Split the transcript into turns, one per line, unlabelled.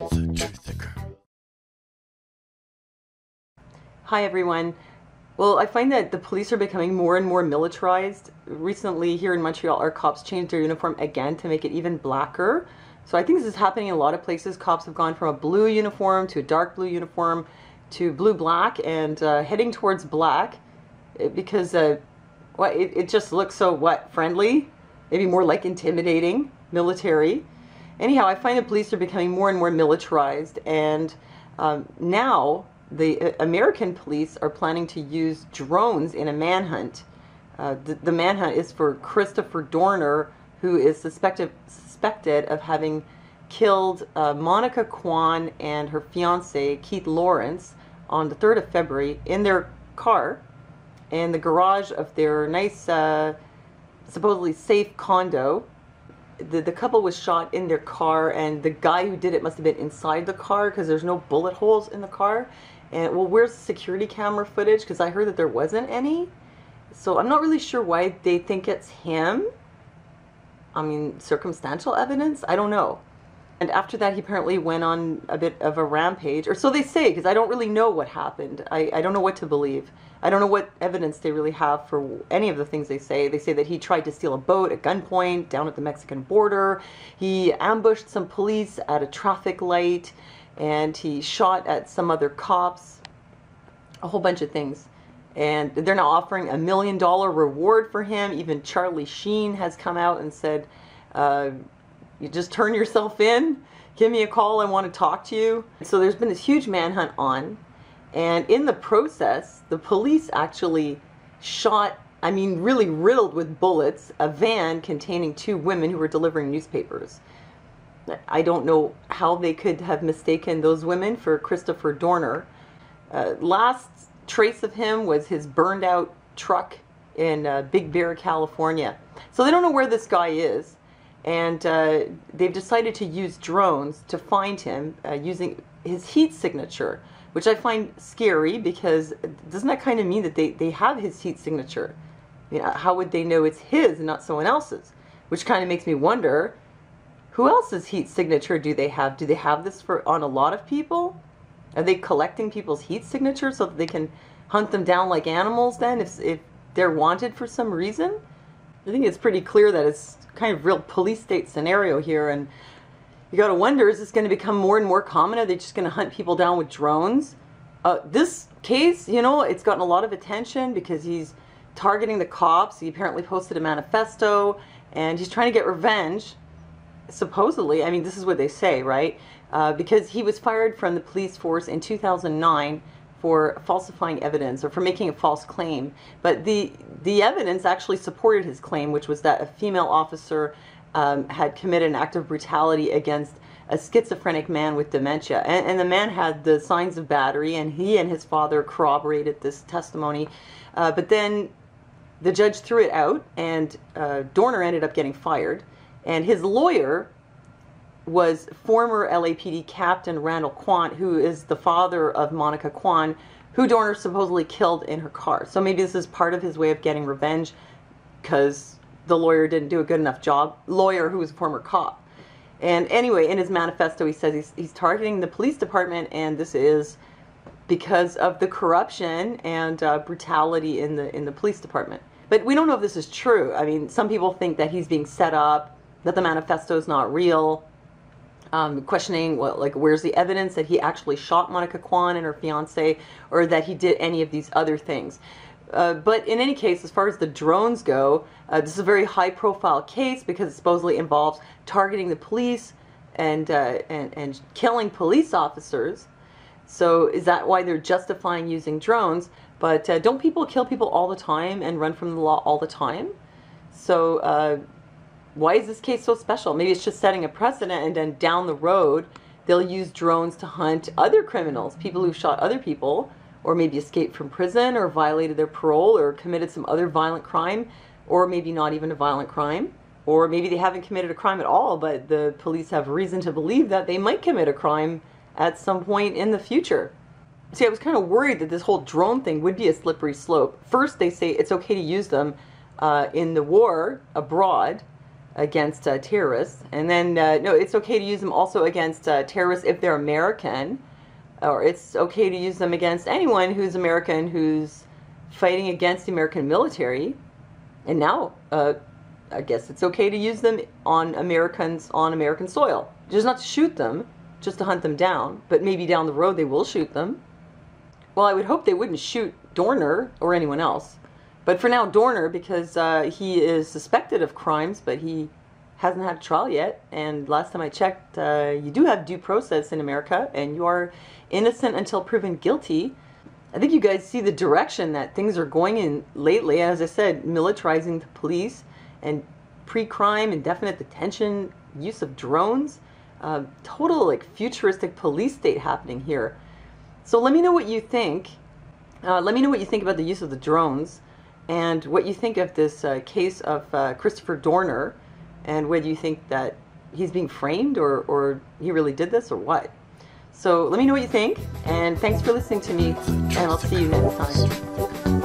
The Truth Girl.
Hi everyone. Well, I find that the police are becoming more and more militarized. Recently here in Montreal, our cops changed their uniform again to make it even blacker. So I think this is happening in a lot of places. Cops have gone from a blue uniform to a dark blue uniform to blue-black and heading towards black because it just looks so, friendly? Maybe more like intimidating, military. Anyhow, I find the police are becoming more and more militarized, and now the American police are planning to use drones in a manhunt. The manhunt is for Christopher Dorner, who is suspected of having killed Monica Kwan and her fiance, Keith Lawrence, on the 3rd of February in their car, in the garage of their nice, supposedly safe condo. The couple was shot in their car, and the guy who did it must have been inside the car because there's no bullet holes in the car. And well, where's the security camera footage? Because I heard that there wasn't any. So I'm not really sure why they think it's him. I mean, circumstantial evidence? I don't know. And after that, he apparently went on a bit of a rampage, or so they say, because I don't really know what happened. I don't know what to believe. I don't know what evidence they really have for any of the things they say. They say that he tried to steal a boat at gunpoint down at the Mexican border. He ambushed some police at a traffic light, and he shot at some other cops. A whole bunch of things. And they're now offering $1 million reward for him. Even Charlie Sheen has come out and said, you just turn yourself in, give me a call, I want to talk to you. So there's been this huge manhunt on, and in the process, the police actually shot, I mean really riddled with bullets, a van containing 2 women who were delivering newspapers. I don't know how they could have mistaken those women for Christopher Dorner. Last trace of him was his burned out truck in Big Bear, California. So they don't know where this guy is. And they've decided to use drones to find him using his heat signature, which I find scary because doesn't that kind of mean that they have his heat signature? You know, how would they know it's his and not someone else's? Which kind of makes me wonder, who else's heat signature do they have? Do they have this on a lot of people? Are they collecting people's heat signatures so that they can hunt them down like animals then if they're wanted for some reason? I think it's pretty clear that it's kind of real police state scenario here, and you got to wonder, is this going to become more and more common? Are they just going to hunt people down with drones? This case, you know, it's gotten a lot of attention because he's targeting the cops. He apparently posted a manifesto, and he's trying to get revenge, supposedly. I mean, this is what they say, right? Because he was fired from the police force in 2009 for falsifying evidence or for making a false claim. But the evidence actually supported his claim, which was that a female officer had committed an act of brutality against a schizophrenic man with dementia. And the man had the signs of battery, and he and his father corroborated this testimony. But then the judge threw it out, and Dorner ended up getting fired. And his lawyer was former LAPD Captain Randall Quant, who is the father of Monica Kwan, who Dorner supposedly killed in her car. So maybe this is part of his way of getting revenge because the lawyer didn't do a good enough job. Lawyer who was a former cop. And anyway, in his manifesto, he says he's targeting the police department, and this is because of the corruption and brutality in the police department. But we don't know if this is true. I mean, some people think that he's being set up, that the manifesto is not real. Questioning, well, like, where's the evidence that he actually shot Monica Kwan and her fiance, or that he did any of these other things. But in any case, as far as the drones go, this is a very high-profile case because it supposedly involves targeting the police and killing police officers. So is that why they're justifying using drones? But don't people kill people all the time and run from the law all the time? So why is this case so special? Maybe it's just setting a precedent, and then down the road, they'll use drones to hunt other criminals, people who shot other people, or maybe escaped from prison, or violated their parole, or committed some other violent crime, or maybe not even a violent crime, or maybe they haven't committed a crime at all, but the police have reason to believe that they might commit a crime at some point in the future. See, I was kind of worried that this whole drone thing would be a slippery slope. First, they say it's okay to use them in the war abroad, against terrorists. And then, no, it's okay to use them also against terrorists if they're American, or it's okay to use them against anyone who's American who's fighting against the American military. And now, I guess it's okay to use them on Americans on American soil. Just not to shoot them, just to hunt them down, but maybe down the road they will shoot them. Well, I would hope they wouldn't shoot Dorner or anyone else. But for now, Dorner, because he is suspected of crimes, but he hasn't had a trial yet. And last time I checked, you do have due process in America, and you are innocent until proven guilty. I think you guys see the direction that things are going in lately. As I said, militarizing the police and pre-crime, indefinite detention, use of drones. Total like futuristic police state happening here. So let me know what you think. Let me know what you think about the use of the drones, and what you think of this case of Christopher Dorner, and whether you think that he's being framed or he really did this or what. So let me know what you think, and thanks for listening to me, and I'll see you next time.